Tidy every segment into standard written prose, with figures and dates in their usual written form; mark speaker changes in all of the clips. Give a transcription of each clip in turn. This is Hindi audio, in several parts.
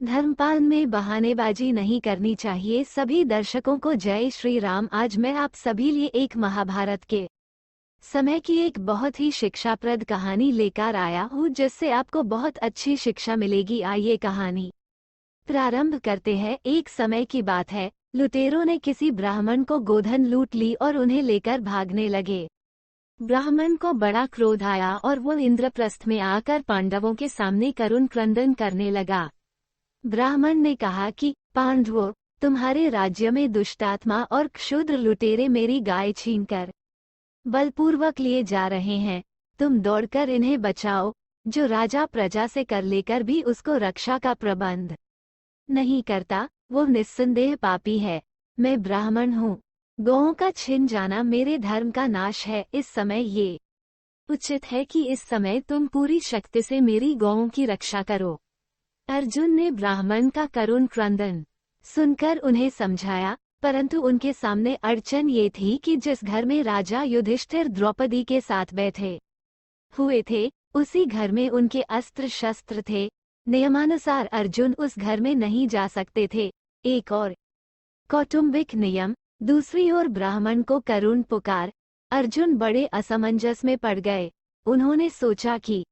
Speaker 1: धर्मपाल में बहानेबाजी नहीं करनी चाहिए। सभी दर्शकों को जय श्री राम। आज मैं आप सभी लिए एक महाभारत के समय की एक बहुत ही शिक्षाप्रद कहानी लेकर आया हूँ, जिससे आपको बहुत अच्छी शिक्षा मिलेगी। आइए कहानी प्रारंभ करते हैं। एक समय की बात है, लुटेरों ने किसी ब्राह्मण को गोधन लूट ली और उन्हें लेकर भागने लगे। ब्राह्मण को बड़ा क्रोध आया और वो इंद्रप्रस्थ में आकर पांडवों के सामने करुण क्रंदन करने लगा। ब्राह्मण ने कहा कि पांडवों, तुम्हारे राज्य में दुष्टात्मा और क्षुद्र लुटेरे मेरी गाय छीनकर बलपूर्वक लिए जा रहे हैं। तुम दौड़कर इन्हें बचाओ। जो राजा प्रजा से कर लेकर भी उसको रक्षा का प्रबंध नहीं करता, वो निस्संदेह पापी है। मैं ब्राह्मण हूँ। गौओं का छिन जाना मेरे धर्म का नाश है। इस समय ये उचित है कि इस समय तुम पूरी शक्ति से मेरी गौओं की रक्षा करो। अर्जुन ने ब्राह्मण का करुण क्रंदन सुनकर उन्हें समझाया, परंतु उनके सामने अड़चन ये थी कि जिस घर में राजा युधिष्ठिर द्रौपदी के साथ बैठे हुए थे, उसी घर में उनके अस्त्र शस्त्र थे। नियमानुसार अर्जुन उस घर में नहीं जा सकते थे। एक और कौटुंबिक नियम, दूसरी ओर ब्राह्मण को करुण पुकार। अर्जुन बड़े असमंजस में पड़ गए। उन्होंने सोचा कि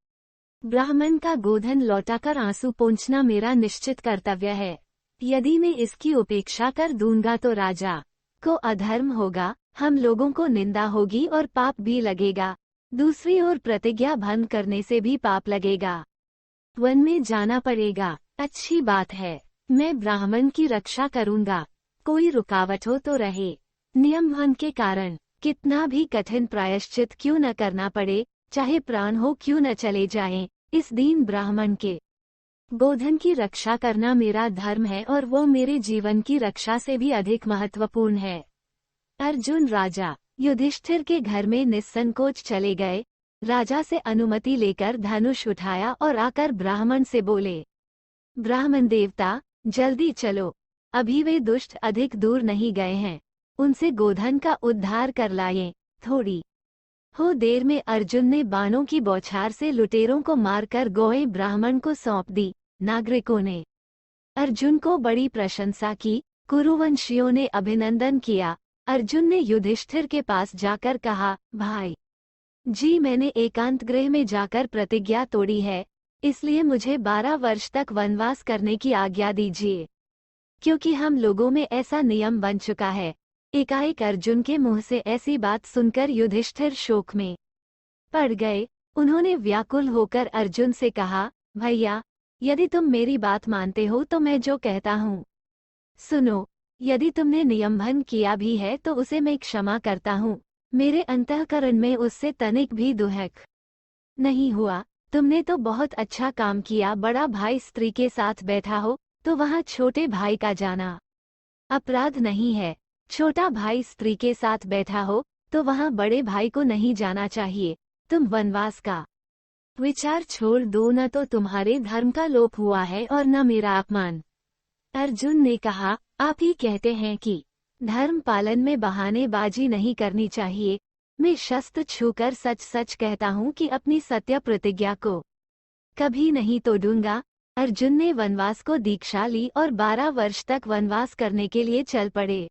Speaker 1: ब्राह्मण का गोधन लौटाकर आंसू पोंछना मेरा निश्चित कर्तव्य है। यदि मैं इसकी उपेक्षा कर दूंगा तो राजा को अधर्म होगा, हम लोगों को निंदा होगी और पाप भी लगेगा। दूसरी ओर प्रतिज्ञा भंग करने से भी पाप लगेगा। वन में जाना पड़ेगा। अच्छी बात है, मैं ब्राह्मण की रक्षा करूंगा। कोई रुकावट हो तो रहे। नियम भंग के कारण कितना भी कठिन प्रायश्चित क्यों न करना पड़े, चाहे प्राण हो क्यों न चले जाएं, इस दीन ब्राह्मण के गोधन की रक्षा करना मेरा धर्म है और वो मेरे जीवन की रक्षा से भी अधिक महत्वपूर्ण है। अर्जुन राजा युधिष्ठिर के घर में निस्संकोच चले गए। राजा से अनुमति लेकर धनुष उठाया और आकर ब्राह्मण से बोले, ब्राह्मण देवता, जल्दी चलो। अभी वे दुष्ट अधिक दूर नहीं गए हैं। उनसे गोधन का उद्धार कर लाएं। थोड़ी हो देर में अर्जुन ने बाणों की बौछार से लुटेरों को मारकर गौएं ब्राह्मण को सौंप दी। नागरिकों ने अर्जुन को बड़ी प्रशंसा की। कुरुवंशियों ने अभिनंदन किया। अर्जुन ने युधिष्ठिर के पास जाकर कहा, भाई जी, मैंने एकांत गृह में जाकर प्रतिज्ञा तोड़ी है, इसलिए मुझे 12 वर्ष तक वनवास करने की आज्ञा दीजिए, क्योंकि हम लोगों में ऐसा नियम बन चुका है। एकाएक अर्जुन के मुंह से ऐसी बात सुनकर युधिष्ठिर शोक में पड़ गए। उन्होंने व्याकुल होकर अर्जुन से कहा, भैया, यदि तुम मेरी बात मानते हो तो मैं जो कहता हूँ सुनो। यदि तुमने नियमभंग किया भी है तो उसे मैं क्षमा करता हूँ। मेरे अंतःकरण में उससे तनिक भी दुहक नहीं हुआ। तुमने तो बहुत अच्छा काम किया। बड़ा भाई स्त्री के साथ बैठा हो तो वहाँ छोटे भाई का जाना अपराध नहीं है। छोटा भाई स्त्री के साथ बैठा हो तो वहाँ बड़े भाई को नहीं जाना चाहिए। तुम वनवास का विचार छोड़ दो, न तो तुम्हारे धर्म का लोप हुआ है और न मेरा अपमान। अर्जुन ने कहा, आप ही कहते हैं कि धर्म पालन में बहानेबाजी नहीं करनी चाहिए। मैं शस्त्र छूकर सच सच कहता हूँ कि अपनी सत्य प्रतिज्ञा को कभी नहीं तोड़ूंगा। अर्जुन ने वनवास को दीक्षा ली और 12 वर्ष तक वनवास करने के लिए चल पड़े।